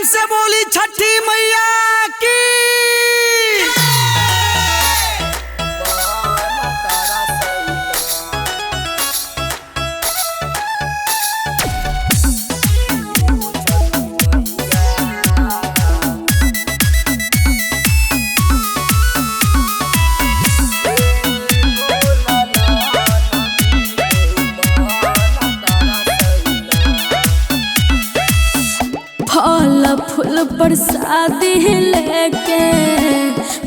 से बोली छठी मैया की। फल फूल प्रसादी लेके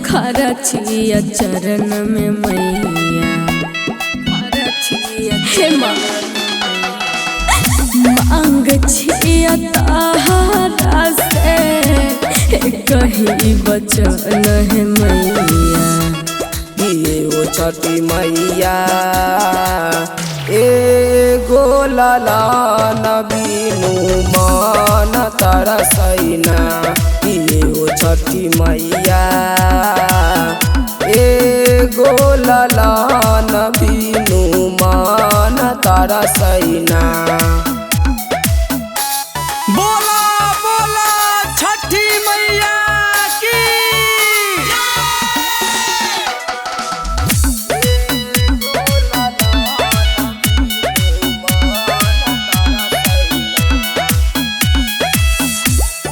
खड़ा छिया चरण में मैया, खड़ा छिया हे मांग छिया तारा से कहीं बचन है मैया। ये ओ छठी मैया एगो लालन बीनु मन तरसैना। ये ओ छठी मैया एगो लालन बीनु मन तरसैना। बोला बोला छठी मैया की।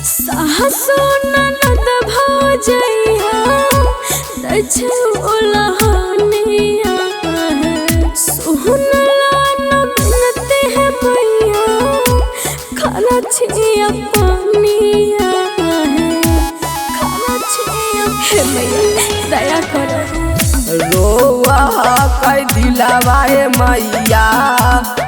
सासु ननद भौजैया दछुलहनिया सुनला न बिनते है मैया, खाना छिया पानिया खाना छिया हे मैया दया करो। रोवा कै दिलावाए मैया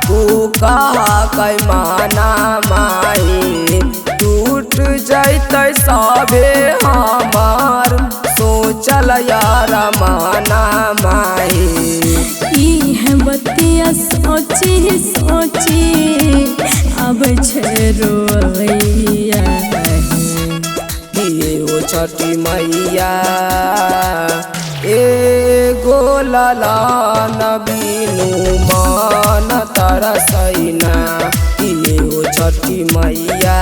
तू कहा कै माना माई। टूट जैते सबे हमार सोचल यार माना माई। ई है बतिया सोची सोची अब छे रोइया। ये ओ छठी मैया एगो लालन बीनु मन तरसैना। ये ओ छठी मैया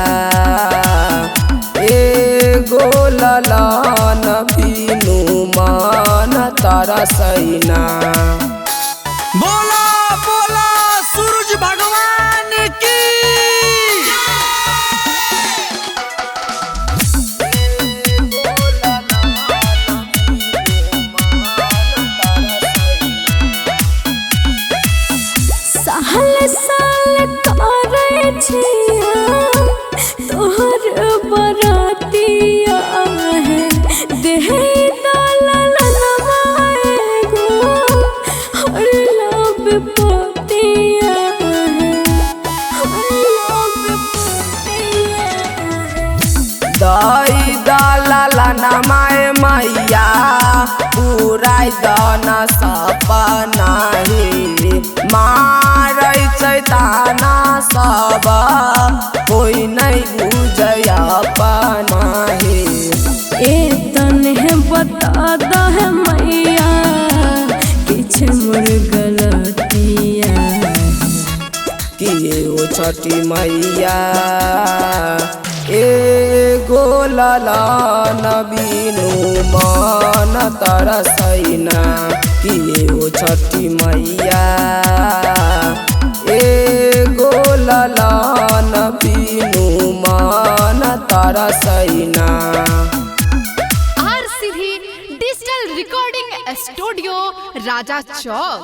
एगो लालन बीनु मन तरसैना। बोला बोला सूरज भगवान की। साल साल करे छिया तोहर बरातिया है, देह दलनमा एगो हर लब पतिया है, हर लब पतिया है। दई दलना माए मैया पूरा दन सपना मारै चैताना सब कोई नहीं बुझया पनाहे। ए तने बता दह मैया किछ मोर गलतिया। कि ओ छठी मैया एगो लालन बीनु मन तरसैना। कि ओ छठी मैया एगो लालन बीनु मन तरसैना। RCD डिजिटल रिकॉर्डिंग स्टूडियो राजा चौक।